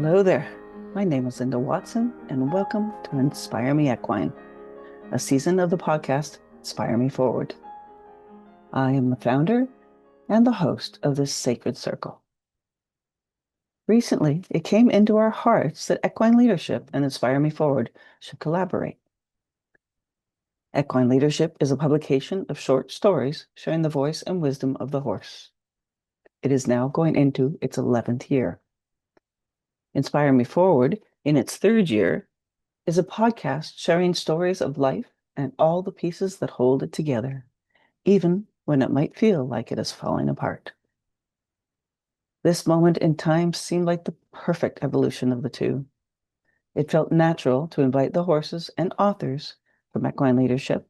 Hello there. My name is Linda Watson, and welcome to Inspire Me Equine, a season of the podcast Inspire Me Forward. I am the founder and the host of this sacred circle. Recently, it came into our hearts that Equine Leadership and Inspire Me Forward should collaborate. Equine Leadership is a publication of short stories sharing the voice and wisdom of the horse. It is now going into its 11th year. Inspire Me Forward, in its third year, is a podcast sharing stories of life and all the pieces that hold it together, even when it might feel like it is falling apart. This moment in time seemed like the perfect evolution of the two. It felt natural to invite the horses and authors from Equine Leadership.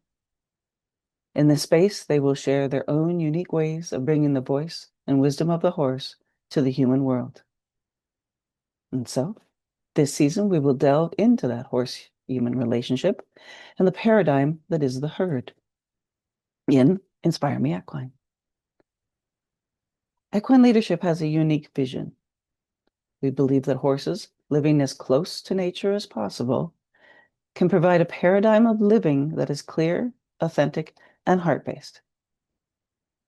In this space, they will share their own unique ways of bringing the voice and wisdom of the horse to the human world. And so, this season, we will delve into that horse-human relationship and the paradigm that is the herd in Inspire Me Equine. Equine leadership has a unique vision. We believe that horses, living as close to nature as possible, can provide a paradigm of living that is clear, authentic, and heart-based.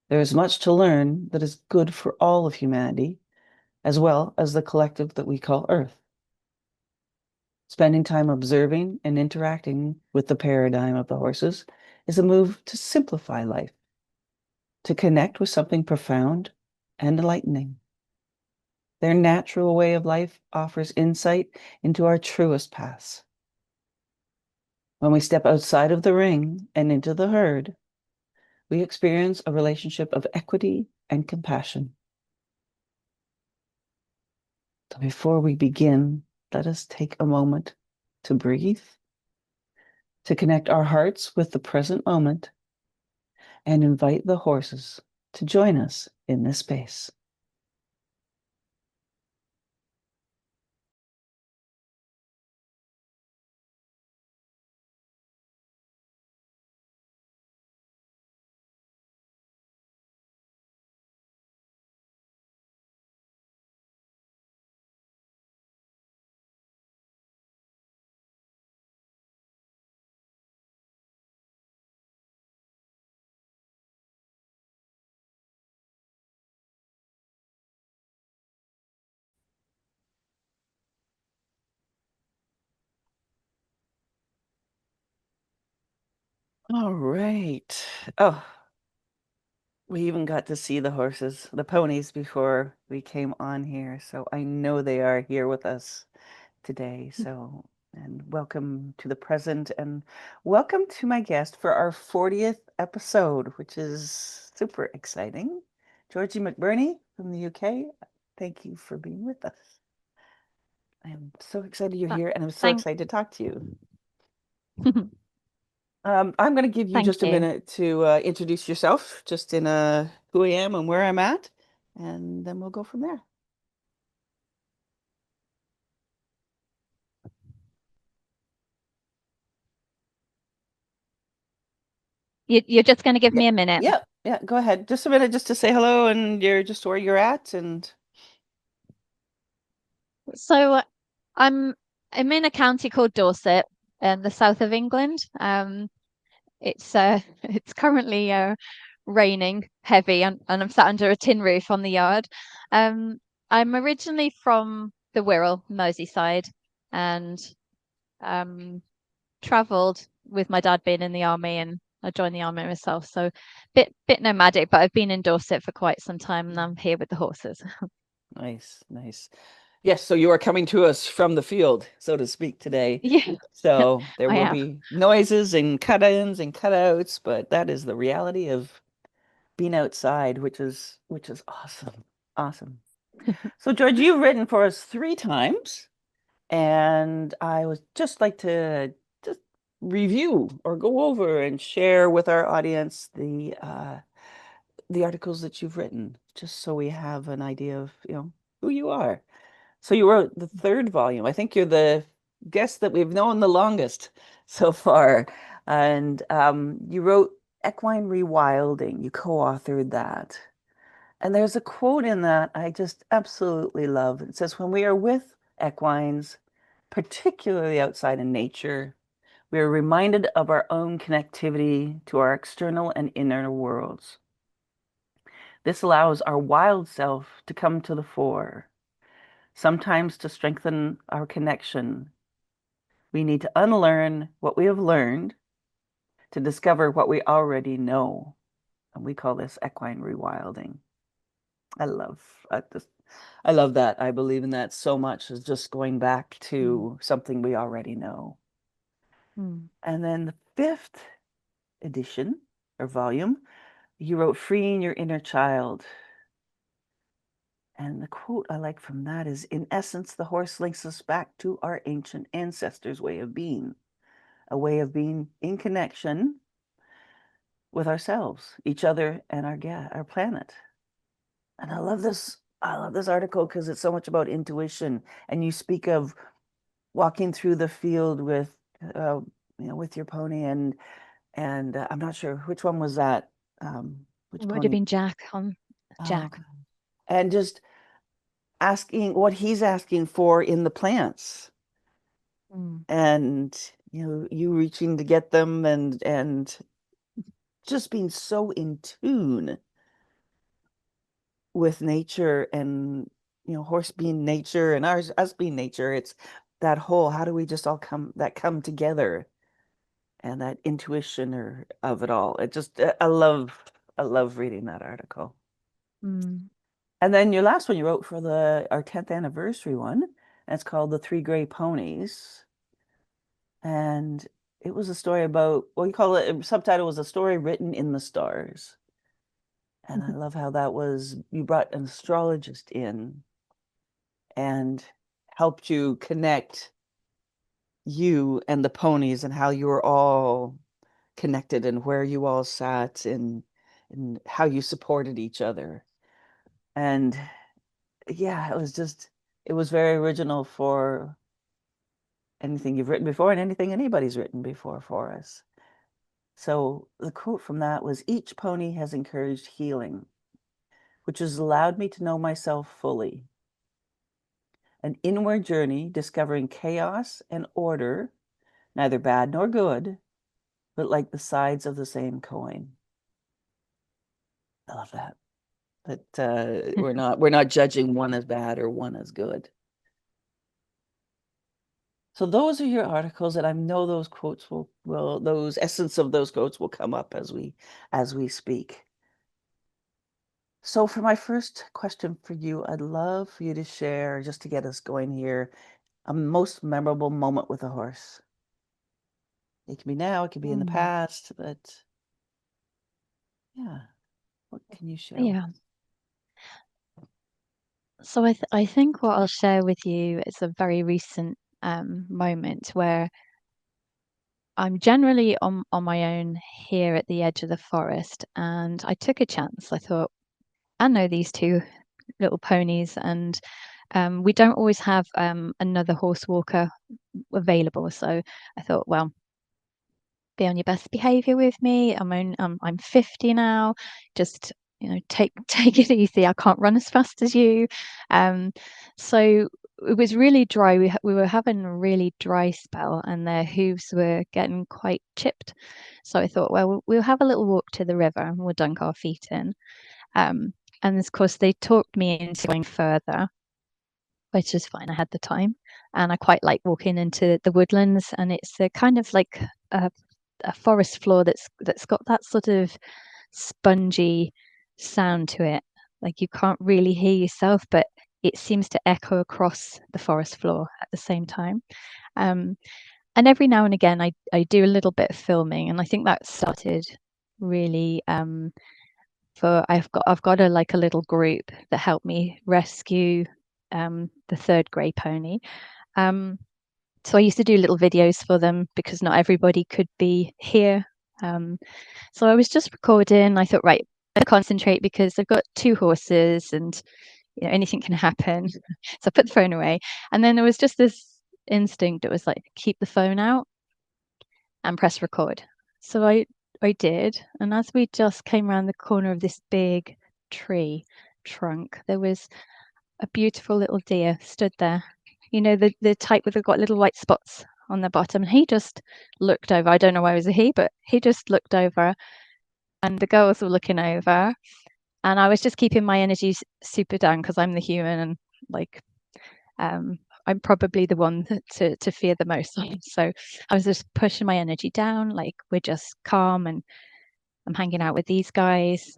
There is much to learn that is good for all of humanity, as well as the collective that we call Earth. Spending time observing and interacting with the paradigm of the horses is a move to simplify life, to connect with something profound and enlightening. Their natural way of life offers insight into our truest paths. When we step outside of the ring and into the herd, we experience a relationship of equity and compassion. So before we begin, let us take a moment to breathe, to connect our hearts with the present moment, and invite the horses to join us in this space. All right. Oh, we even got to see the horses, the ponies, before we came on here. So I know they are here with us today. So, and welcome to the present and welcome to my guest for our 40th episode, which is super exciting. Georgie McBurney from the UK. Thank you for being with us. I am so excited you're Th- here and I'm so Thank, excited to talk to you. I'm going to give you thank just a you. minute to introduce yourself, just in who I am and where I'm at, and then we'll go from there. You're just going to give Yeah, me a minute. yeah, yeah. Go ahead. Just a minute, just to say hello, and you're just where you're at, and So I'm I'm in a county called Dorset in the south of England. It's it's currently raining heavy, and I'm sat under a tin roof on the yard. Um, I'm originally from the Wirral, Merseyside, and um, travelled with my dad being in the army, and I joined the army myself. So bit nomadic, but I've been in Dorset for quite some time, and I'm here with the horses. nice, nice. Yes, so you are coming to us from the field, so to speak, today. Yeah, So there I will have. be noises and cut-ins and cutouts, but that is the reality of being outside, which is awesome. Awesome. So George, you've written for us 3 times. And I would just like to just review or go over and share with our audience the articles that you've written, just so we have an idea of, who you are. So you wrote the third volume. I think you're the guest that we've known the longest so far. And you wrote Equine ReWilding. You co-authored that. And there's a quote in that I just absolutely love. It says, "When we are with equines, particularly outside in nature, we are reminded of our own connectivity to our external and inner worlds. This allows our wild self to come to the fore. Sometimes to strengthen our connection, we need to unlearn what we have learned to discover what we already know. And we call this equine rewilding. I love I love that. I believe in that so much, is just going back to something we already know. Mm. And then the fifth edition or volume, you wrote Freeing Your Inner Child. And the quote I like from that is, in essence, the horse links us back to our ancient ancestors' way of being, a way of being in connection with ourselves, each other, and our planet. And I love this article because it's so much about intuition. And you speak of walking through the field with, with your pony, and I'm not sure which one was that. It Which would have pony? been Jack on Oh, Jack. and just asking what he's asking for in the plants, Mm. and you reaching to get them, and just being so in tune with nature, and horse being nature and us being nature. It's that whole, how do we just all come together, and that intuition of it all. It just, I love reading that article. Mm. And then your last one you wrote for our 10th anniversary one, and it's called The Three Gray Ponies. And it was a story about, well, you call it, subtitle was A Story Written in the Stars. And I love how that was, you brought an astrologist in and helped you connect you and the ponies, and how you were all connected, and where you all sat, and how you supported each other. And yeah, it was very original for anything you've written before, and anything anybody's written before for us. So the quote from that was, each pony has encouraged healing, which has allowed me to know myself fully. An inward journey discovering chaos and order, neither bad nor good, but like the sides of the same coin. I love that. That we're not judging one as bad or one as good. So those are your articles, and I know those quotes will those essence of those quotes will come up as we speak. So for my first question for you, I'd love for you to share, just to get us going here, a most memorable moment with a horse. It can be now, it can be in the Mm. past, but yeah, what can you share with Yeah. us? So I think what I'll share with you is a very recent moment where I'm generally on my own here at the edge of the forest, and I took a chance. I thought, I know these two little ponies, and we don't always have another horse walker available. So I thought, well, be on your best behavior with me. I'm 50 now. Just take take it easy. I can't run as fast as you. Um, so it was really dry. We were having a really dry spell, and their hooves were getting quite chipped. So I thought, well, we'll have a little walk to the river and we'll dunk our feet in. And of course, they talked me into going further, which is fine. I had the time, and I quite like walking into the woodlands, and it's a kind of like a, a forest floor that's got that sort of spongy sound to it. Like you can't really hear yourself, but it seems to echo across the forest floor at the same time. Um, and every now and again, I do a little bit of filming, and I think that started really for I've got a little group that helped me rescue the third grey pony. Um, so I used to do little videos for them because not everybody could be here. Um, so I was just recording. I thought, right, I'm gonna concentrate because I've got two horses, and anything can happen. So I put the phone away, and then there was just this instinct that was like, keep the phone out and press record. So I did, and as we just came around the corner of this big tree trunk, there was a beautiful little deer stood there, you know, the type with got little white spots on the bottom. And he just looked over. I don't know why it was a he, but he just looked over, and the girls were looking over, and I was just keeping my energy super down because I'm the human, and like I'm probably the one to fear the most. So I was just pushing my energy down, like we're just calm, and I'm hanging out with these guys.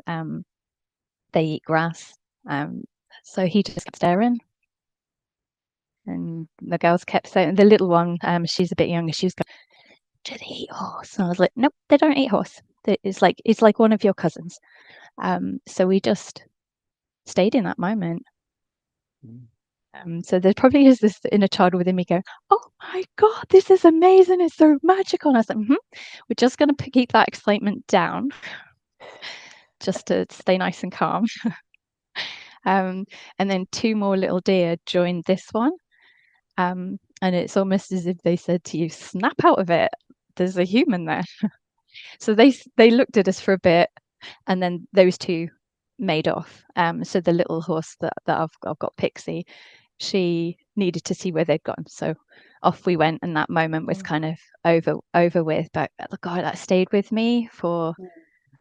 They eat grass. So he just kept staring, and the girls kept saying, the little one, she's a bit younger, she was going, do they eat horse? And I was like, nope, they don't eat horse. It's like one of your cousins. So we just stayed in that moment. So there probably is this inner child within me going, oh my God, this is amazing. It's so magical. And I was like, we're just going to keep that excitement down just to stay nice and calm. And then two more little deer joined this one. And it's almost as if they said to you, snap out of it. There's a human there. So they looked at us for a bit, and then those two made off. So the little horse that I've got, Pixie, she needed to see where they'd gone. So off we went, and that moment was kind of over with. But God, that stayed with me for,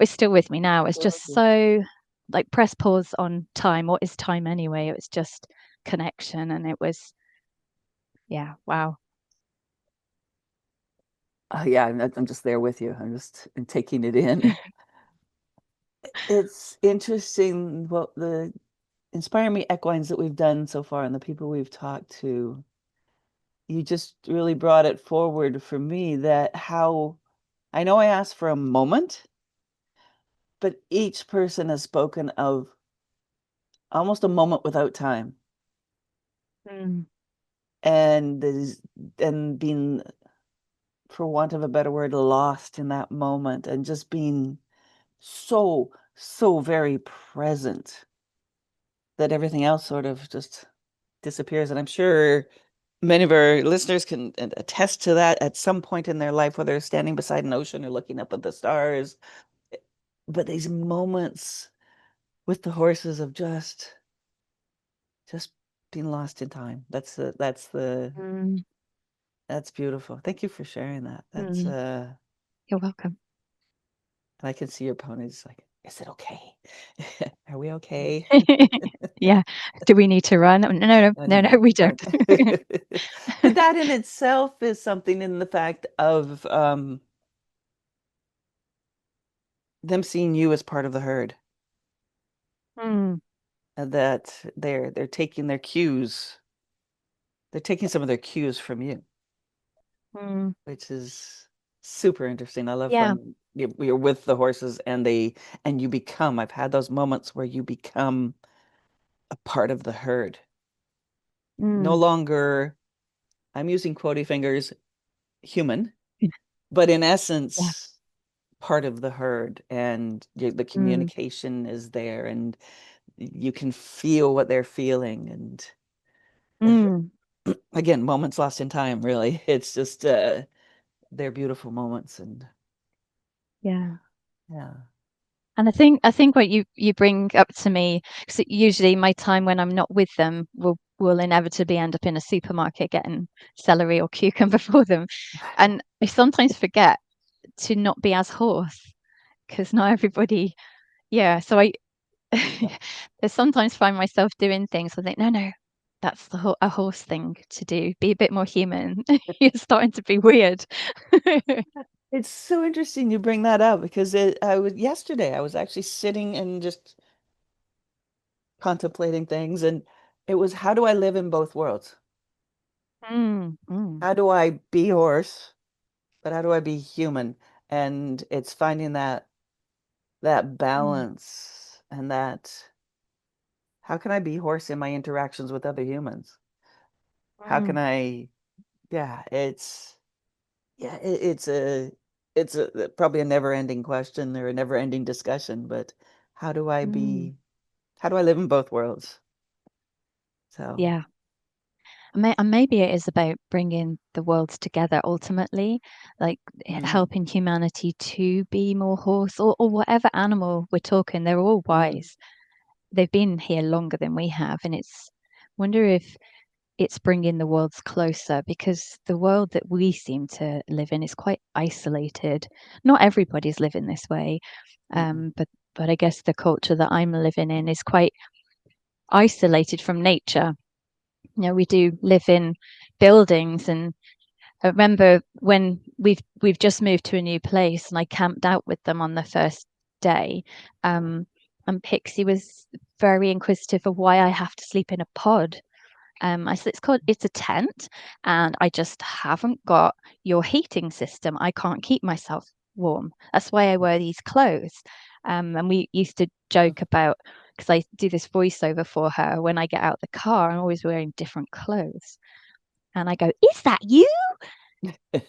it's still with me now. It's just so like press pause on time. What is time anyway? It was just connection, and it was, yeah, wow. Yeah, I'm just there with you. I'm taking it in. It's interesting what the Inspire Me Equines that we've done so far and the people we've talked to. You just really brought it forward for me that how I know I asked for a moment, but each person has spoken of almost a moment without time. And being, for want of a better word, lost in that moment and just being so very present that everything else sort of just disappears. And I'm sure many of our listeners can attest to that at some point in their life, whether they're standing beside an ocean or looking up at the stars. But these moments with the horses of just being lost in time. That's beautiful. Thank you for sharing that. That's You're welcome. I can see your ponies like, is it okay? Are we okay? Yeah. Do we need to run? No, we don't. But that in itself is something in the fact of them seeing you as part of the herd. That they're taking their cues. They're taking some of their cues from you, which is super interesting. I love when you're with the horses and you become. I've had those moments where you become a part of the herd. No longer, I'm using quotey fingers, human, but in essence, part of the herd, and the communication is there, and you can feel what they're feeling, and again, moments lost in time, really. It's just they're beautiful moments, and yeah. And I think what you bring up to me, because usually my time when I'm not with them will inevitably end up in a supermarket getting celery or cucumber for them, and I sometimes forget to not be as horse because not everybody. Yeah, so I sometimes find myself doing things. I think, no, that's a horse thing to do. Be a bit more human. You're starting to be weird. It's so interesting you bring that up because yesterday I was actually sitting and just contemplating things, and it was, how do I live in both worlds? How do I be horse, but how do I be human? And it's finding that balance, and that how can I be horse in my interactions with other humans? How can I, yeah, it's a probably a never-ending question or a never-ending discussion, but how do I live in both worlds? So Yeah. And maybe it is about bringing the worlds together ultimately, like helping humanity to be more horse, or whatever animal we're talking. They're all wise. They've been here longer than we have, and it's wonder if it's bringing the worlds closer, because the world that we seem to live in is quite isolated. Not everybody's living this way, Mm-mm. but I guess the culture that I'm living in is quite isolated from nature. We do live in buildings, and I remember when we've just moved to a new place, and I camped out with them on the first day. Um, and Pixie was very inquisitive of why I have to sleep in a pod. I said, it's a tent, and I just haven't got your heating system. I can't keep myself warm. That's why I wear these clothes. And we used to joke about, because I do this voiceover for her, when I get out the car, I'm always wearing different clothes. And I go, "Is that you?"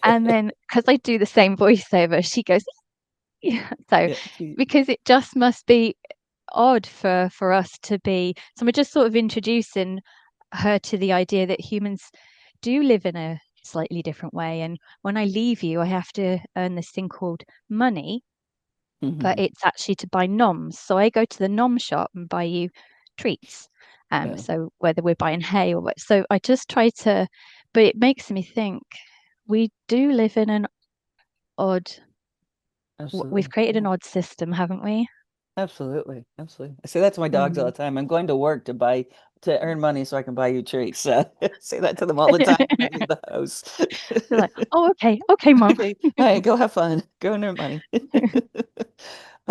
And then, because I do the same voiceover, she goes, "Yeah." So, Yeah. because it just must be odd for us to be. So we're just sort of introducing her to the idea that humans do live in a slightly different way. And when I leave you, I have to earn this thing called money, but Mhm. it's actually to buy noms. So I go to the nom shop and buy you treats. Yeah, So whether we're buying hay or what, so I just try to, but it makes me think we do live in an odd, we've absolutely. created Yeah. an odd system, haven't we? Absolutely. Absolutely. I say that to my dogs all Mm. the time. I'm going to work to earn money so I can buy you treats. I say that to them all the time when I leave the house. They're like, "Oh, okay, okay, mom." Okay, hey, go have fun. Go and earn money.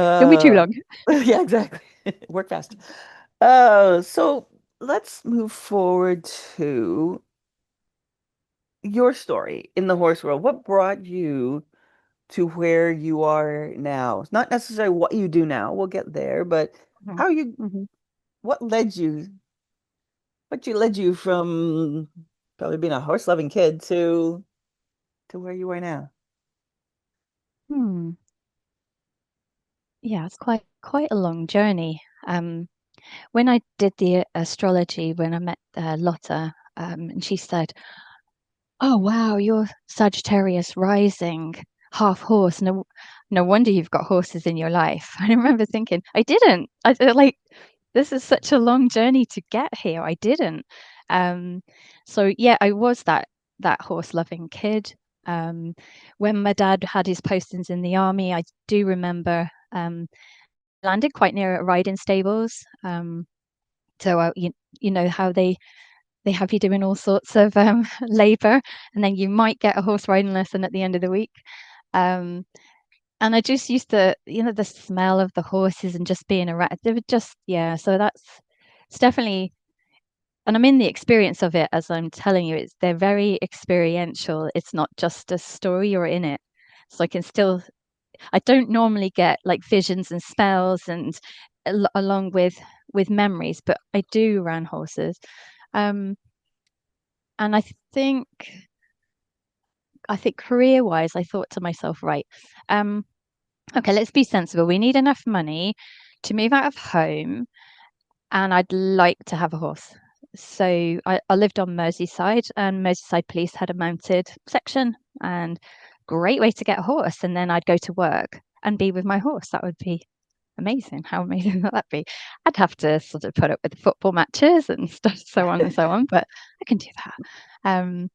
Don't be too Uh, long. yeah, exactly. Work fast. So let's move forward to your story in the horse world. What brought you to where you are now? It's not necessarily what you do now. We'll get there, but Mhm. how you, Mhm. what led you, what you led you from probably being a horse loving kid to where you are now? Hmm. Yeah, it's quite a long journey. When I did the astrology, when I met Lotta, and she said, "Oh wow, you're Sagittarius rising, half horse. No wonder you've got horses in your life." I remember thinking, I didn't. I feel like this is such a long journey to get here. I didn't. Um, so yeah, I was that horse loving kid. Um, when my dad had his postings in the army, I do remember landed quite near riding stables. So you know how they have you doing all sorts of labor, and then you might get a horse riding lesson at the end of the week. Um, and I just used to, the smell of the horses and just being around. They were just, yeah. So it's definitely, and I'm in the experience of it as I'm telling you. They're very experiential. It's not just a story, you're in it. So I can still, I don't normally get like visions and spells and along with memories, but I do around horses. Um, and I think career wise, I thought to myself, right, um, okay, let's be sensible. We need enough money to move out of home, and I'd like to have a horse. So I lived on Merseyside, and Merseyside Police had a mounted section, and great way to get a horse. And then I'd go to work and be with my horse. That would be amazing. How amazing would that be? I'd have to sort of put up with the football matches and stuff, so on and so on, but I can do that. Um,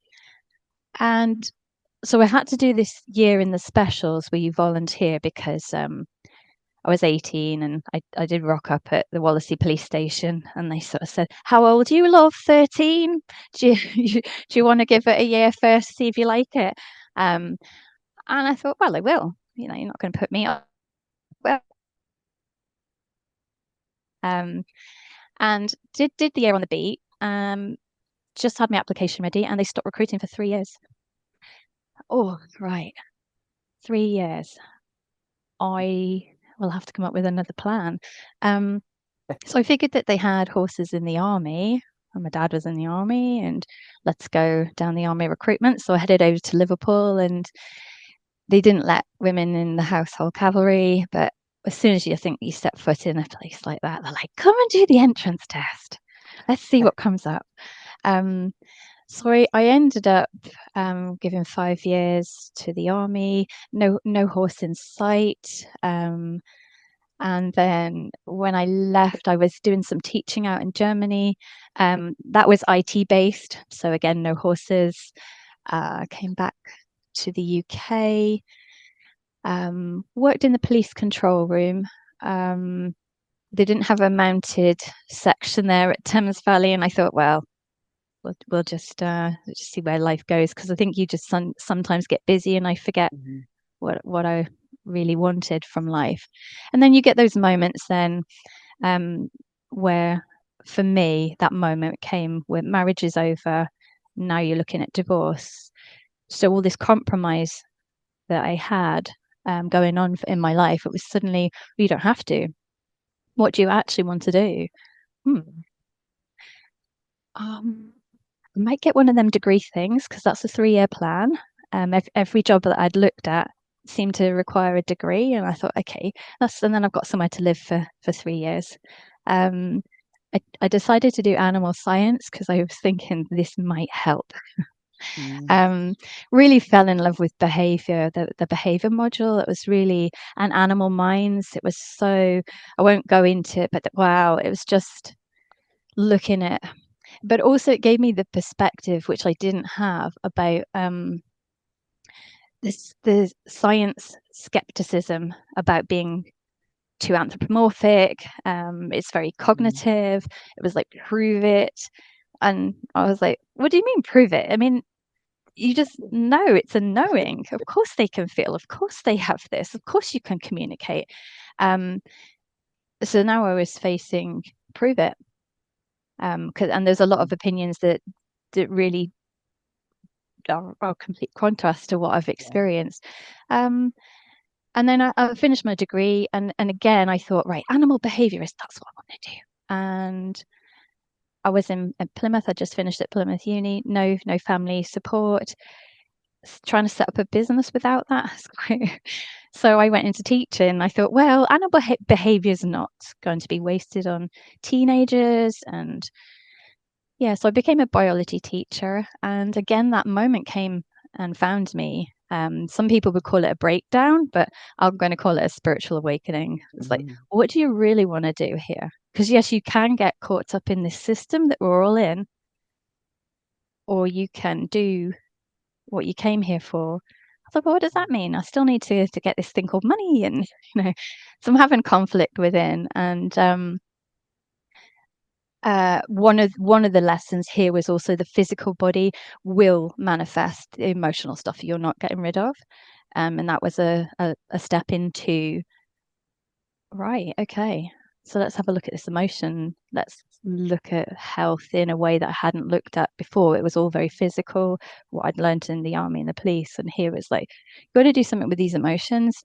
and so I had to do this year in the specials where you volunteer, because I was 18, and I did rock up at the Wallasey police station, and they sort of said, "How old are you, love? 13? Do you, do you want to give it a year first, see if you like it?" Um, and I thought, well, I will. You're not going to put me up. Well, um, and did the year on the beat. Just had my application ready, and they stopped recruiting for 3 years. Oh, right, 3 years. I will have to come up with another plan. Um, so I figured that they had horses in the army, and my dad was in the army, and let's go down the army recruitment. So I headed over to Liverpool, and they didn't let women in the household cavalry. But as soon as you think you step foot in a place like that, they're like, "Come and do the entrance test. Let's see what comes up." Um, so I ended up giving 5 years to the army. No horse in sight. And then when I left, I was doing some teaching out in Germany. That was IT based. So again, no horses. Came back to the UK, worked in the police control room. They didn't have a mounted section there at Thames Valley, and I thought, well, we'll just see where life goes, because I think you just sometimes get busy, and I forget Mhm. what I really wanted from life. And then you get those moments then, where for me that moment came where marriage is over. Now you're looking at divorce. So all this compromise that I had going on in my life, it was suddenly, well, you don't have to. What do you actually want to do? Hmm. I might get one of them degree things, because that's a 3-year plan. Every job that I'd looked at seemed to require a degree, and I thought, okay, and then I've got somewhere to live for 3 years. Um, I decided to do animal science because I was thinking this might help. Mm. Um, really fell in love with behavior, the behavior module. It was really, and animal minds. It was so, I won't go into it, but wow, it was just looking at, but also it gave me the perspective which I didn't have about the science skepticism about being too anthropomorphic. It's very Mm. cognitive. It was like, prove it. And I was like, what do you mean prove it? I mean, you just know, it's a knowing. Of course they can feel. Of course they have this. Of course you can communicate. Um, so now I was facing prove it. And there's a lot of opinions that really are complete contrast to what I've Yeah. experienced. Um, and then I finished my degree, and again I thought, right, animal behaviorist, that's what I want to do. And I was in Plymouth. I just finished at Plymouth Uni. No family support. Trying to set up a business without that. So I went into teaching. I thought, well, animal behavior is not going to be wasted on teenagers, and yeah, so I became a biology teacher. And again, that moment came and found me. Some people would call it a breakdown, but I'm going to call it a spiritual awakening. It's like, Mm. what do you really want to do here? Because yes, you can get caught up in this system that we're all in, or you can do what you came here for. I thought, well, what does that mean? I still need to get this thing called money, and so I'm having conflict within. And one of the lessons here was also the physical body will manifest the emotional stuff you're not getting rid of. And that was a step into, right, okay, so let's have a look at this emotion. Let's look at health in a way that I hadn't looked at before. It was all very physical, what I'd learned in the army and the police, and here it's like, got to do something with these emotions,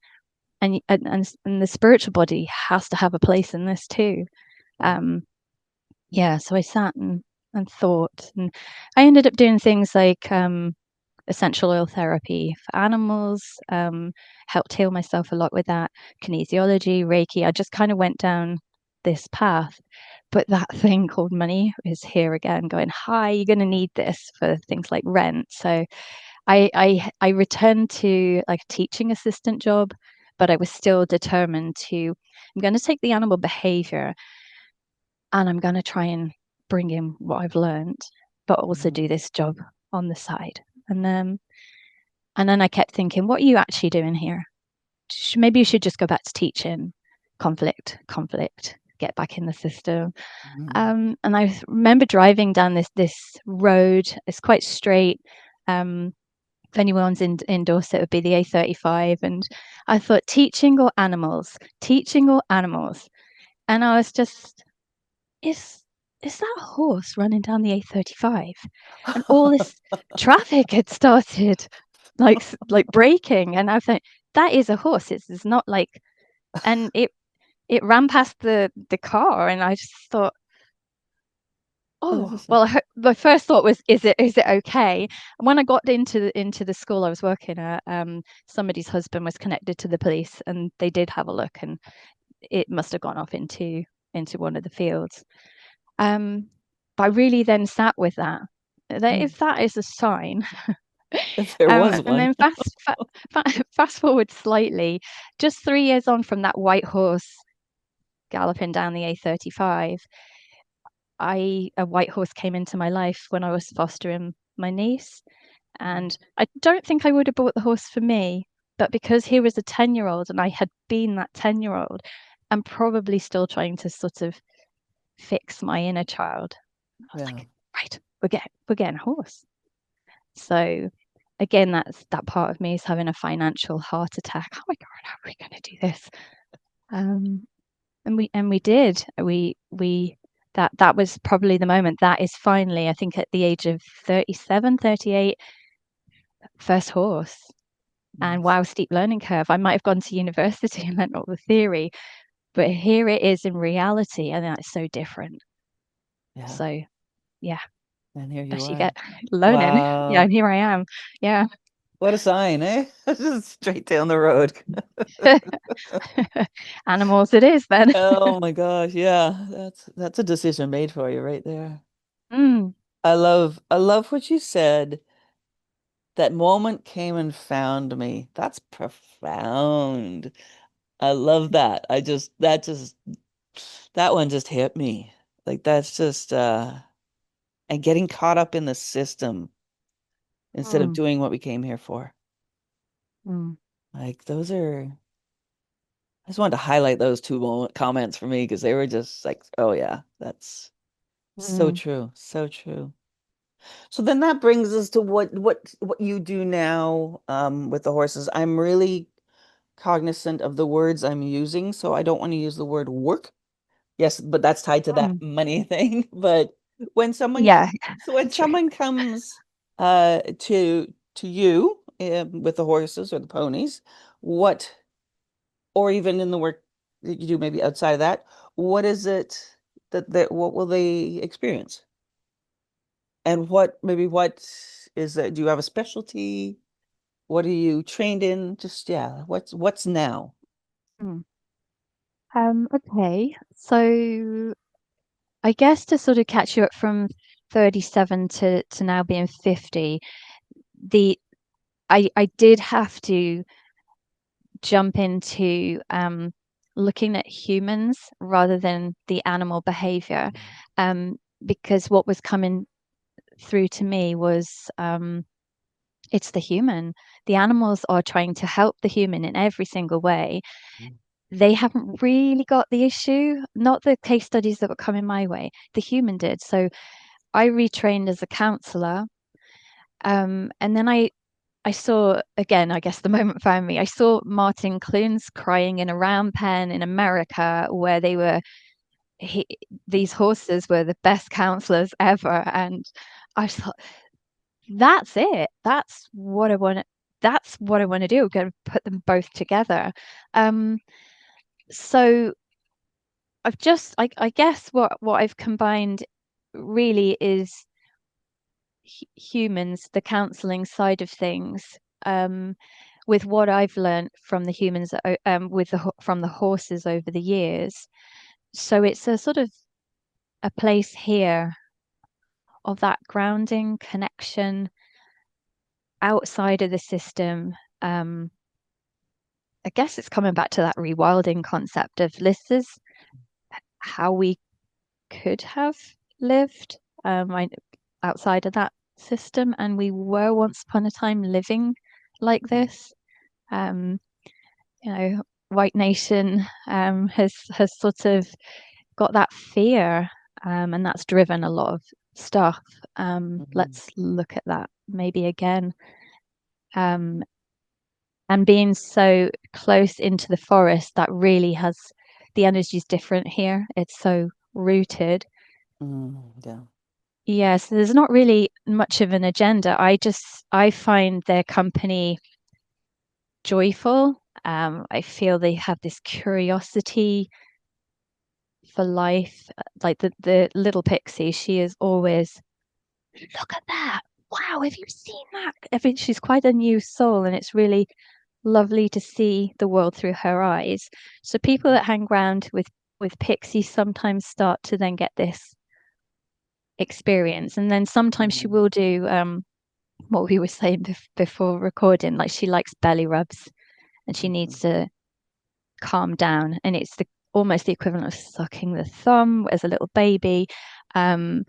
and the spiritual body has to have a place in this too. Um, yeah, so I sat and thought, and I ended up doing things like essential oil therapy for animals, helped heal myself a lot with that, kinesiology, Reiki. I just kind of went down this path. But that thing called money is here again, going, hi, you're going to need this for things like rent. So I returned to like a teaching assistant job, but I was still determined to, I'm going to take the animal behavior and I'm going to try and bring in what I've learned, but also Mm. do this job on the side. And then I kept thinking, what are you actually doing here? Maybe you should just go back to teaching. Conflict, get back in the system. Mm. And I remember driving down this road. It's quite straight. If anyone's in Dorset, it would be the A35. And I thought, teaching or animals. And I was just, is is that a horse running down the A35? And all this traffic had started like braking, and I thought, that is a horse. It's not like, and it ran past the car, and I just thought, This oh is well. My first thought was, is it okay? And when I got into the school I was working at, somebody's husband was connected to the police, and they did have a look, and it must have gone off into one of the fields. But I really then sat with that Mm. if that is a sign. If there was And one. then fast forward slightly, just 3 years on from that white horse, galloping down the A35, a white horse came into my life when I was fostering my niece. And I don't think I would have bought the horse for me, but because he was a 10-year-old and I had been that 10-year-old, I'm probably still trying to sort of fix my inner child. I was Yeah. like, right, we're getting a horse. So again, that part of me is having a financial heart attack. Oh my God, how are we going to do this? And we did. We that was probably the moment. That is finally, I think, at the age of 37, 38, first horse. And Nice. wow, steep learning curve. I might have gone to university and learned all the theory, but here it is in reality, and that's so different. Yeah. So yeah, And here you as you are. get learning, yeah, Wow. and here I am. Yeah. What a sign, eh? Just straight down the road. Animals it is then. Oh my gosh, yeah. That's a decision made for you right there. Mm, I love what you said. That moment came and found me. That's profound. I love that. That one just hit me. Like that's just and getting caught up in the system instead of mm, doing what we came here for. mm, Like those are I just wanted to highlight those two comments for me because they were just like, oh yeah, that's so mm, true. So true. So then that brings us to what you do now with the horses. I'm really cognizant of the words I'm using, so I don't want to use the word work. Yes, but that's tied to that mm. money thing. But when someone Yeah, so when true. someone comes to you with the horses or the ponies, what or even in the work that you do maybe outside of that, what is it that what will they experience? And what is that? Do you have a specialty? What are you trained in? Just yeah, what's now? Mm. Okay. So I guess to sort of catch you up from 37 to now being 50, the I did have to jump into looking at humans rather than the animal behavior, um, because what was coming through to me was it's the human. The animals are trying to help the human in every single way. They haven't really got the issue, not the case studies that were coming my way. The human did. So I retrained as a counselor. And then I saw again, I guess the moment found me. I saw Martin Clunes crying in a round pen in America where he, these horses were the best counselors ever. And I thought, that's it. That's what I want to do. I'm going to put them both together. Um, so I guess what I've combined really is humans, the counseling side of things, with what I've learned from the humans, from the horses over the years. So it's a sort of a place here of that grounding connection outside of the system. I guess it's coming back to that rewilding concept of this is how we could have lived outside of that system, and we were once upon a time living like this. Um, you know, white nation has sort of got that fear, and that's driven a lot of stuff. Mhm. Let's look at that maybe again. Um, and being so close into the forest, that really has the energy is different here. It's so rooted. Yeah. Yeah, so there's not really much of an agenda. I find their company joyful. I feel they have this curiosity for life. Like the little pixie, she is always, look at that. Wow, have you seen that? I think she's quite a new soul, and it's really lovely to see the world through her eyes. So people that hang around with Pixie sometimes start to then get this experience, and then sometimes she Mhm. will do what we were saying before recording. Like she likes belly rubs, and she needs Mhm. to calm down, and it's almost the equivalent of sucking the thumb as a little baby. And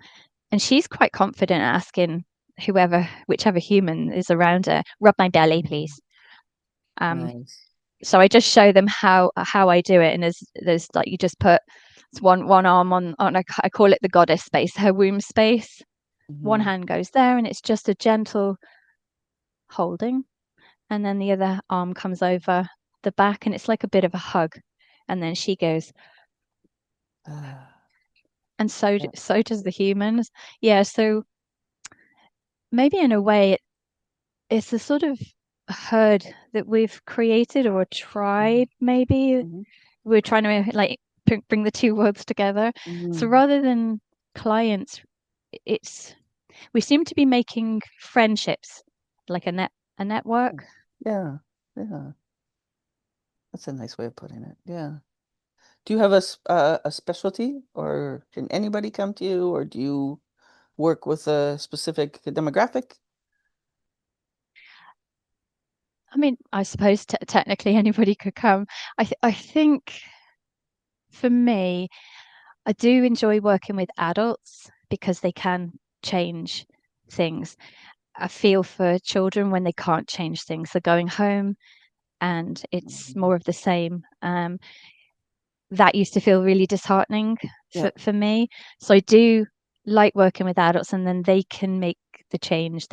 she's quite confident asking whichever human is around her, rub my belly, please. Nice. So I just show them how I do it, and there's like, you just put one arm on I call it the goddess space, her womb space. One Mm-hmm. hand goes there, and it's just a gentle holding, and then the other arm comes over the back, and it's like a bit of a hug, and then she goes, and Yeah. so does the humans. Yeah, so maybe in a way it's a sort of herd that we've created, or a Mm-hmm. tribe. Maybe Mm-hmm. we're trying to like bring the two worlds together. So Mm-hmm. rather than clients, it's we seem to be making friendships, like a network. Yeah. Yeah. That's a nice way of putting it. Yeah. Do you have a specialty, or can anybody come to you, or do you work with a specific demographic? I mean, I suppose technically anybody could come. I think for me, I do enjoy working with adults because they can change things. I feel for children when they can't change things. They're going home and it's Mhm. more of the same. That used to feel really disheartening Yeah. for me. So I do like working with adults, and then they can make the change.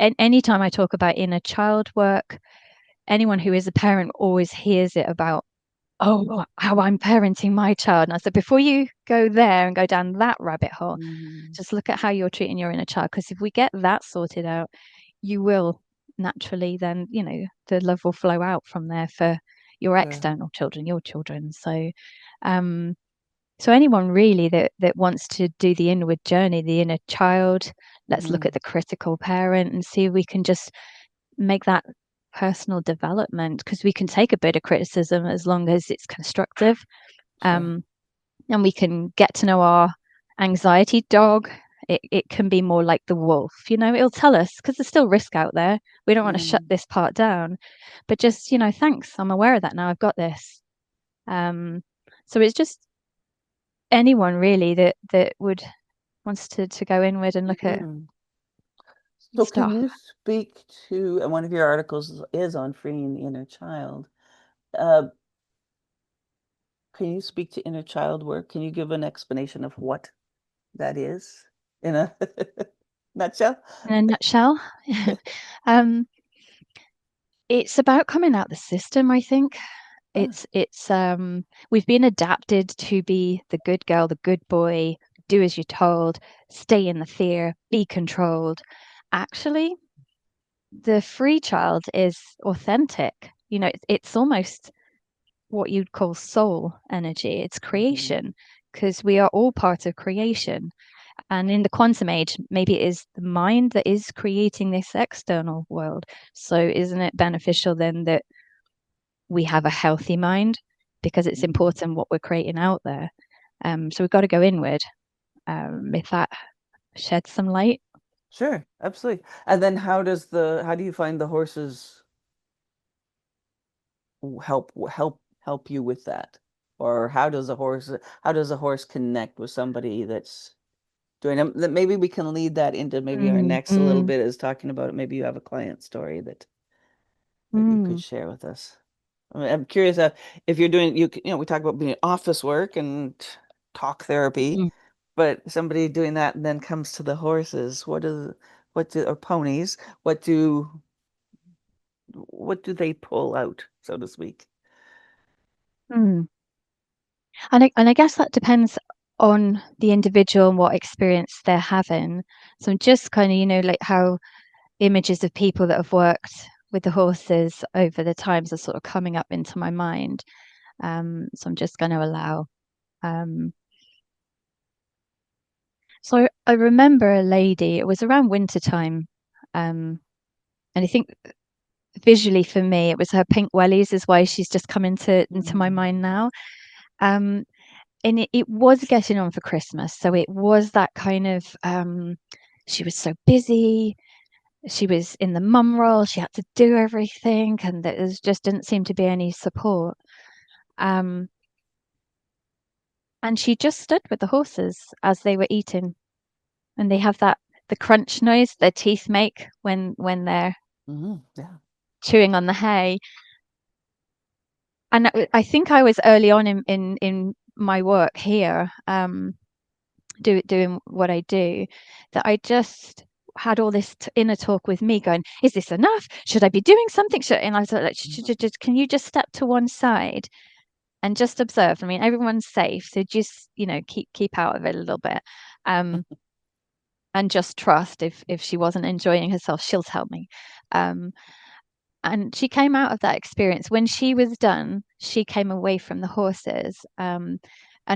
And anytime I talk about inner child work, anyone who is a parent always hears it about, oh, how I'm parenting my child. And I said, before you go there and go down that rabbit hole, Mhm. just look at how you're treating your inner child. Because if we get that sorted out, you will naturally then, the love will flow out from there for your Sure. external children, your children. Um, so anyone really that wants to do the inward journey, the inner child, let's look Hmm. at the critical parent and see if we can just make that personal development, because we can take a bit of criticism as long as it's constructive. Sure. Um, and we can get to know our anxiety dog. It can be more like the wolf, it'll tell us, because there's still risk out there. We don't want to shut Mm. this part down, but just, thanks, I'm aware of that now. I've got this. Um, so it's just anyone really that would wants to go inward and look at Mm. So can stuff. you speak to, and one of your articles is on freeing the inner child. Uh, can you speak to inner child work? Can you give an explanation of what that is in a nutshell? In a nutshell, um, it's about coming out the system, I think. Ah, It's we've been adapted to be the good girl, the good boy, do as you're told, stay in the fear, be controlled. Actually, the free child is authentic. It's almost what you'd call soul energy. It's mhm. creation, because we are all part of creation. And in the quantum age, maybe it is the mind that is creating this external world. So isn't it beneficial then that we have a healthy mind, because it's Mhm. important what we're creating out there. So we've got to go inward. If that sheds some light. Sure, absolutely. And then how do you find the horses help you with that? Or how does a horse connect with somebody that's doing it? That maybe we can lead that into maybe our Mm, next a little mm, bit is talking about it. Maybe you have a client story that you could mm, share with us. I mean, I'm curious if you're doing we talk about being office work and talk therapy, mm, but somebody doing that and then comes to the horses. What do or ponies? What do they pull out, so to speak? mm. And I guess that depends on the individual and what experience they're having. So I'm just kind of, like how images of people that have worked with the horses over the times are sort of coming up into my mind. So I'm just going to allow. Um, so I remember a lady, it was around winter time. Um, and I think visually for me, it was her pink wellies is why she's just come into my mind Mm, now. Um, and it was getting on for Christmas. So it was that kind of, she was so busy. She was in the mum role. She had to do everything, and there just didn't seem to be any support. Um, And she just stood with the horses as they were eating, and they have the crunch noise their teeth make when they're Yeah. chewing on the hay. And I think I was early on in my work here, doing what I do, that I just had all this inner talk with me going, is this enough? Should I be doing something? And I was like, can you just step to one side and just observe? I mean, everyone's safe, so just, keep out of it a little bit. And just trust, if she wasn't enjoying herself, she'll tell me. And she came out of that experience. When she was done, she came away from the horses. And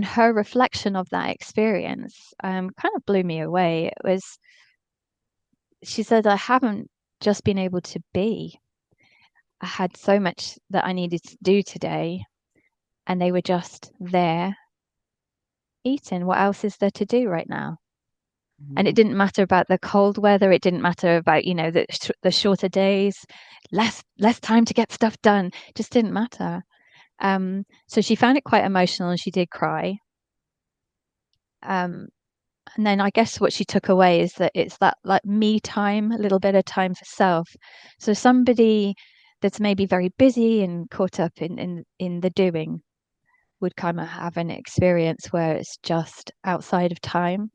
her reflection of that experience kind of blew me away. She said, I haven't just been able to be. I had so much that I needed to do today, and they were just there eating. What else is there to do right now? And it didn't matter about the cold weather. It didn't matter about, the shorter days, less time to get stuff done. It just didn't matter. So she found it quite emotional, and she did cry. And then I guess what she took away is that it's that like me time, a little bit of time for self. So somebody that's maybe very busy and caught up in the doing would kind of have an experience where it's just outside of time.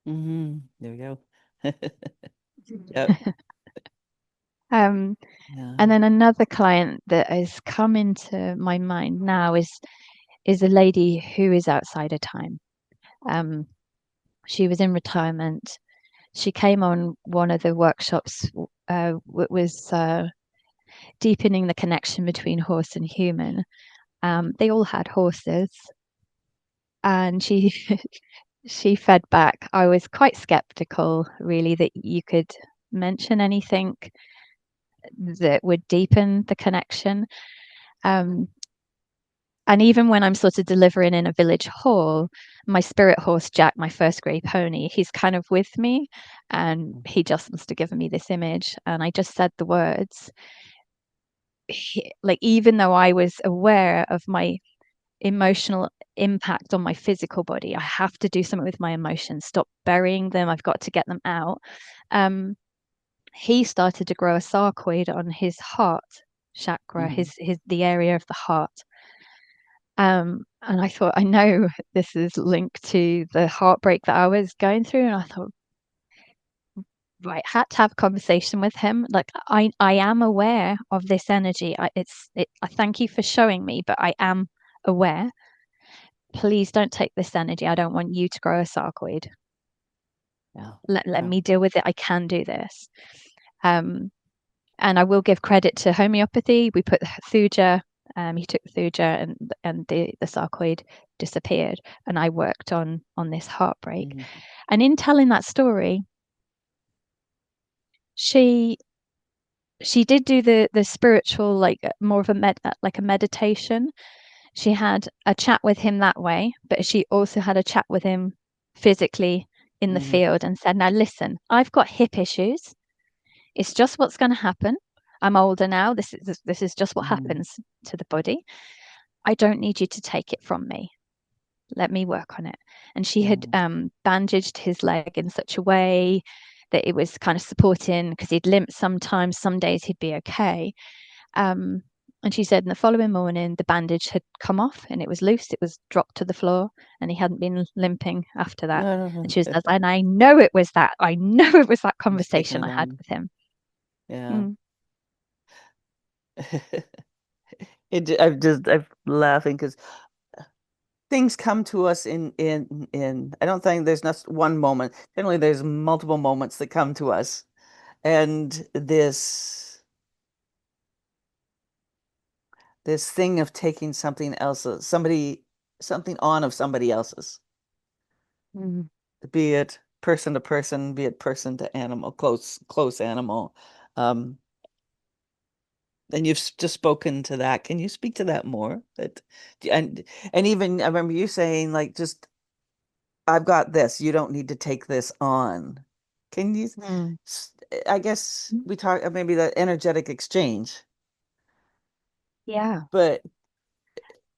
There we go. Yep. Um, Yeah. and then another client that has come into my mind now is a lady who is outside of time. Um, she was in retirement. She came on one of the workshops, was deepening the connection between horse and human. They all had horses, and she she fed back. I was quite skeptical, really, that you could mention anything that would deepen the connection. Um, and even when I'm sort of delivering in a village hall, my spirit horse, Jack, my first grey pony, he's kind of with me, and he just must have given me this image. And I just said the words. Like, even though I was aware of my emotional impact on my physical body, I have to do something with my emotions, stop burying them. I've got to get them out. He started to grow a sarcoid on his heart chakra, his the area of the heart. And I thought, I know this is linked to the heartbreak that I was going through. And I thought, right, had to have a conversation with him. Like, I am aware of this energy. I thank you for showing me, but I am aware. Please don't take this energy. I don't want you to grow a sarcoid. Yeah. Let me deal with it. I can do this. Um, and I will give credit to homeopathy. We put thuja. He took the thuja, and the sarcoid disappeared. And I worked on this heartbreak. And in telling that story, she did do the spiritual, like more of a meditation. She had a chat with him that way, but she also had a chat with him physically in the field, and said, now listen, I've got hip issues. It's just what's going to happen. I'm older now. This is just what happens to the body. I don't need you to take it from me. Let me work on it. And she had bandaged his leg in such a way that it was kind of supporting, because he'd limp sometimes. Some days he'd be okay. And she said in the following morning, the bandage had come off and it was loose. It was dropped to the floor, and he hadn't been limping after that. And she was, and I know it was that. I know it was that Just taking conversation it I had on. with him. Yeah. I'm laughing because things come to us in I don't think there's not one moment. Generally, there's multiple moments that come to us, and this thing of taking something else, something on of somebody else's, Mm. be it person to person, be it person to animal, close animal. Um, and you've just spoken to that. Can you speak to that more? And even I remember you saying, like, just I've got this. You don't need to take this on. Can you? Mm. I guess we talk maybe the energetic exchange, Yeah. but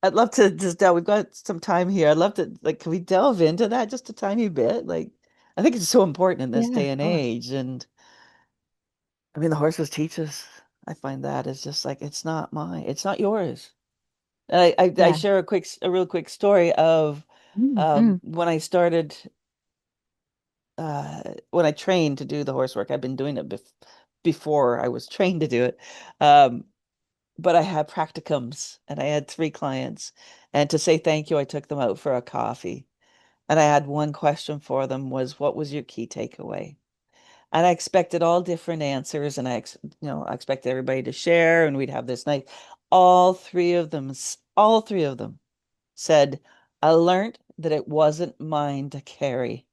I'd love to just delve. We've got some time here. I'd love to, like, can we delve into that just a tiny bit? Like, I think it's so important in this Yeah, day of and course. age. And I mean, the horses teach us. I find that is just like, it's not mine. It's not yours. And I Yeah. share a real quick story of Mm, mm, when I started, when I trained to do the horsework. I've been doing it before I was trained to do it. Um, but I had practicums and I had three clients. And to say thank you, I took them out for a coffee. And I had one question for them was, what was your key takeaway? And I expected all different answers, and I expected everybody to share, and we'd have this night. All three of them said, I learned that it wasn't mine to carry.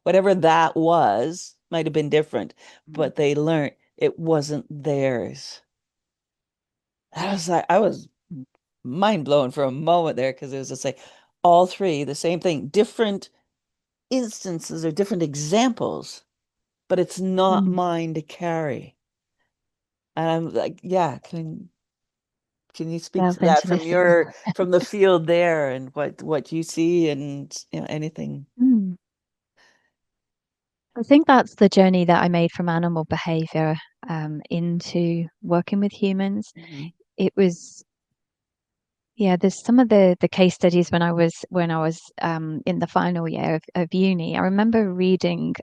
Whatever that was might have been different, mm. but they learned it wasn't theirs. I was mind blown for a moment there because it was just like all three, the same thing, different instances or different examples, but it's not Mm. mine to carry. And I'm like, yeah, can you speak to Delve that into from this a bit. from the field there and what you see and anything? Mm. I think that's the journey that I made from animal behavior into working with humans. Mhm. It was, yeah, there's some of the case studies when I was in the final year of uni. I remember reading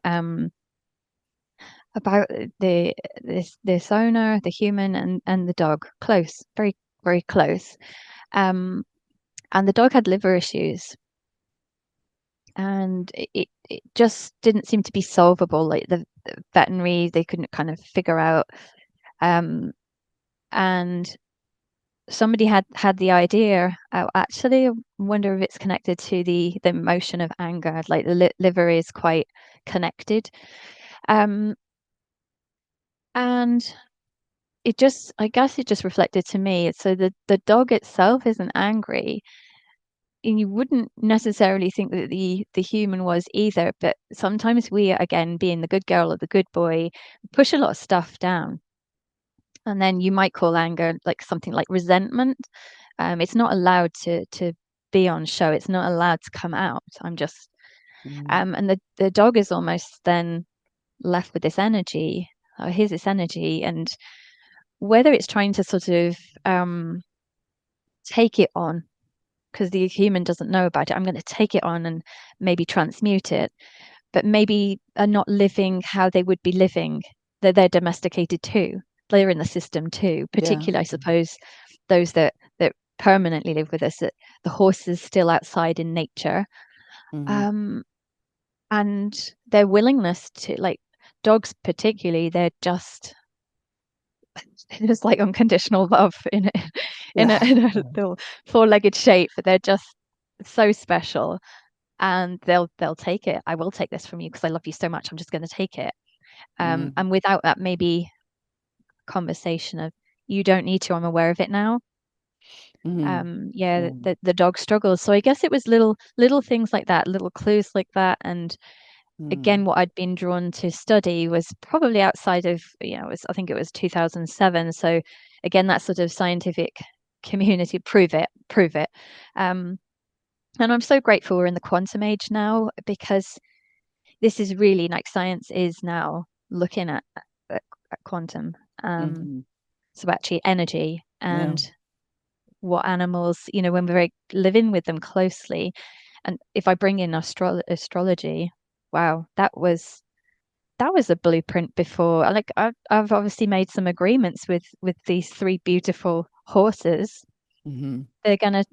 about this owner, the human and the dog, close, very, very close. Um, and the dog had liver issues, and it just didn't seem to be solvable. Like the veterinary, they couldn't kind of figure out. Um, and somebody had the idea. Oh, actually, I wonder if it's connected to the emotion of anger. Like the liver is quite connected. Um, and I guess it just reflected to me. So the dog itself isn't angry, and you wouldn't necessarily think that the human was either. But sometimes we, again, being the good girl or the good boy, push a lot of stuff down. And then you might call anger like something like resentment. It's not allowed to be on show. It's not allowed to come out. Mhm. And the dog is almost then left with this energy. Oh, here's this energy, and whether it's trying to sort of take it on because the human doesn't know about it. I'm going to take it on and maybe transmute it, but maybe are not living how they would be living. They're domesticated too. They're in the system too. Yeah. Particularly, I suppose, those that permanently live with us. That the horse is still outside in nature, Hmm. um, and their willingness to like dogs, particularly, they're just like unconditional love in a Yeah. in a little four-legged shape. They're just so special, and they'll take it. I will take this from you because I love you so much. I'm just going to take it. Hmm. And without that, maybe conversation of you don't need to. I'm aware of it now. Hmm. Yeah, Yeah. the dog struggles. So I guess it was little things like that, little clues like that, and Mm. again, what I'd been drawn to study was probably outside of, I think it was 2007. So again, that sort of scientific community, prove it. Um, and I'm so grateful we're in the quantum age now because this is really like science is now looking at quantum. Hmm. So actually energy Yeah. and what animals, when we're living with them closely. And if I bring in astrology, wow, that was a blueprint before. Like I've obviously made some agreements with these three beautiful horses. Hmm. They're going to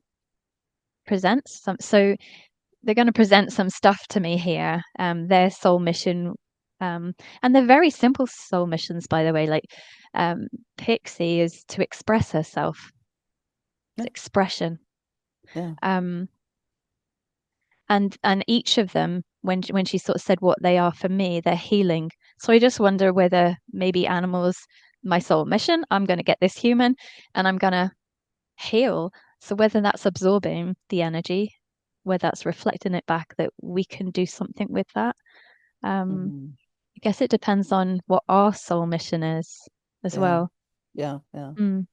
so they're going to present some stuff to me here. Their soul mission, um, and they're very simple soul missions, by the way. Like um, Pixie is to express herself. It's Yeah. expression. Yeah. Um, and each of them, when she sort of said what they are for me, they're healing. So I just wonder whether maybe animals, my soul mission, I'm going to get this human, and I'm going to heal. So whether that's absorbing the energy, whether that's reflecting it back, that we can do something with that. Hmm. I guess it depends on what our soul mission is as Yeah. well. Yeah. Yeah. Mm,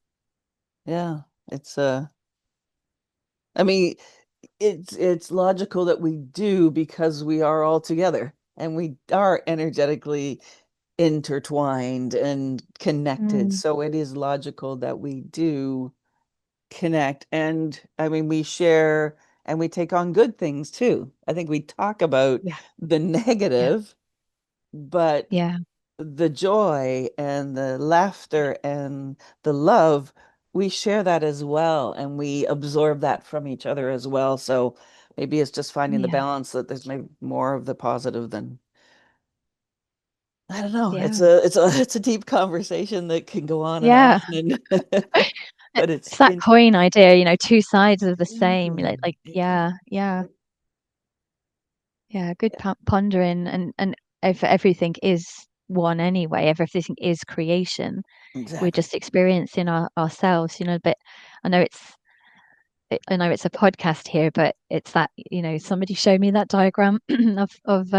Yeah. It's I mean, it's logical that we do because we are all together and we are energetically intertwined and connected. Mm, So it is logical that we do connect. And I mean, we share and we take on good things too. I think we talk about yeah, the yeah, negative, but yeah, the joy and the laughter and the love, we share that as well. And we absorb that from each other as well. So maybe it's just finding the yeah, balance that there's maybe more of the positive than I don't know. yeah, It's a deep conversation that can go on and yeah. on and but It's that coin idea, two sides of the same. exactly, Yeah, exactly. yeah, yeah. Good Yeah, pondering, and if everything is one anyway, if everything is creation, we're exactly. just experiencing ourselves, But I know I know it's a podcast here, but it's that, somebody showed me that diagram of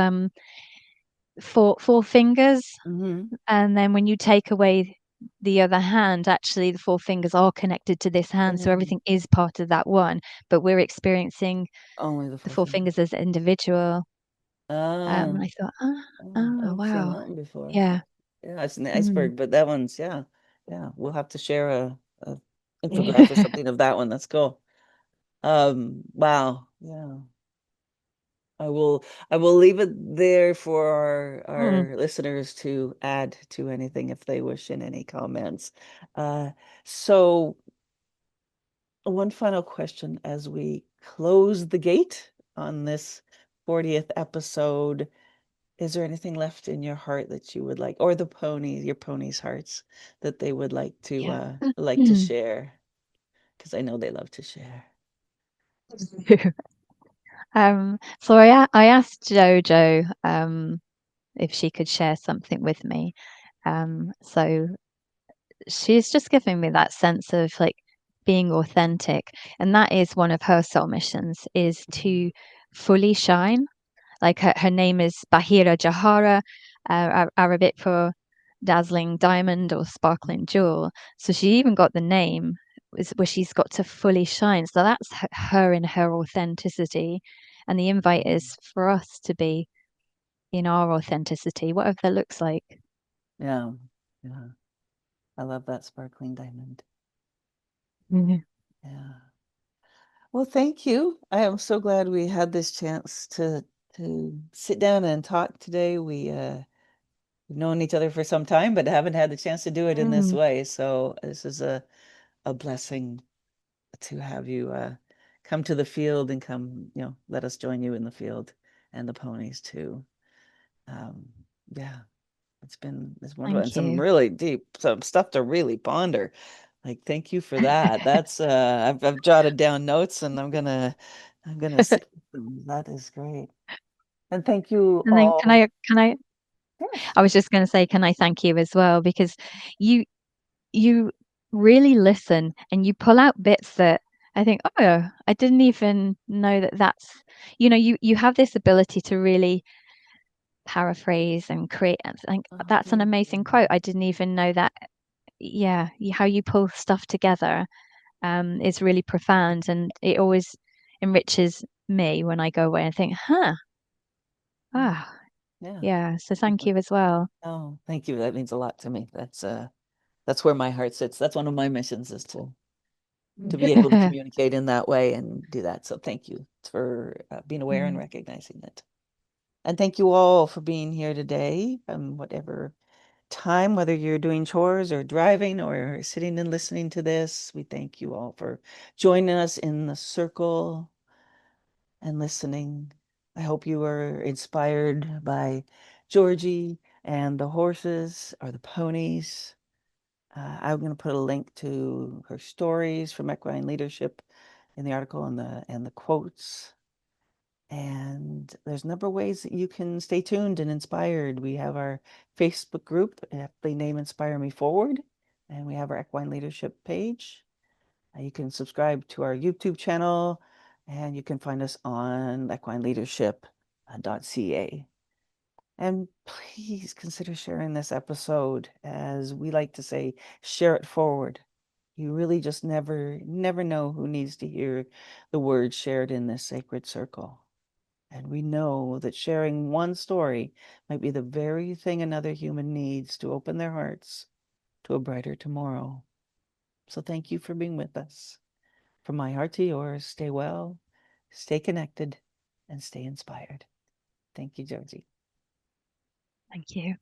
four fingers, Hmm. and then when you take away the other hand, actually the four fingers are connected to this hand, so Yeah, everything is part of that one, but we're experiencing only the the four four fingers. fingers as individual. Ah, And I thought, I haven't seen wow, that one before. yeah, Yeah, it's an mm, iceberg, but that one's yeah, yeah. We'll have to share a infographic or something of that one. That's cool. Wow, yeah. I will leave it there for mm, our listeners to add to anything if they wish in any comments. Uh, so one final question as we close the gate on this 40th episode. Is there anything left in your heart that you would like, or the ponies, your ponies' hearts, that they would yeah. like to share? Because I know they love to share. So I asked Jojo if she could share something with me. So she's just giving me that sense of like being authentic, and that is one of her soul missions, is to fully shine. Like her name is Bahira Jahara, Arabic for dazzling diamond or sparkling jewel. So she even got the name where she's got to fully shine. So that's her in her authenticity. And the invite is for us to be in our authenticity, whatever that looks like. Yeah, yeah. I love that sparkling diamond. Mhm. Yeah. Well, thank you. I am so glad we had this chance to sit down and talk today. We've known each other for some time, but haven't had the chance to do it in this Mm, way. So this is a blessing to have you come to the field and come, let us join you in the field and the ponies too. Um, yeah, it's wonderful and thank some you. really deep some stuff to really ponder. Like, thank you for that. That's I've jotted down notes and I'm gonna sit with them. That is great. And thank you And then all. can I Yes. I was just going to say, can I thank you as well? Because you you really listen and you pull out bits that I think, oh, I didn't even know that's, you have this ability to really paraphrase and create. And think Oh, that's an thank you. amazing quote. I didn't even know that. Yeah, how you pull stuff together is really profound, and it always enriches me when I go away and think, Yeah. ah, Yeah. yeah. So thank you as well. Oh, thank you. That means a lot to me. That's where my heart sits. That's one of my missions is to be able to communicate in that way and do that. So thank you for being aware and Mm, recognizing it. And thank you all for being here today, whatever time, whether you're doing chores or driving or sitting and listening to this. We thank you all for joining us in the circle and listening. I hope you were inspired by Georgie and the horses or the ponies. I'm going to put a link to her stories from Equine Leadership in the article and the quotes. And there's a number of ways that you can stay tuned and inspired. We have our Facebook group, aptly named Inspire Me Forward, and we have our Equine Leadership page. You can subscribe to our YouTube channel, and you can find us on equineleadership.ca. And please consider sharing this episode. As we like to say, share it forward. You really just never know who needs to hear the words shared in this sacred circle. And we know that sharing one story might be the very thing another human needs to open their hearts to a brighter tomorrow. So thank you for being with us. From my heart to yours, stay well, stay connected, and stay inspired. Thank you, Georgie. Thank you.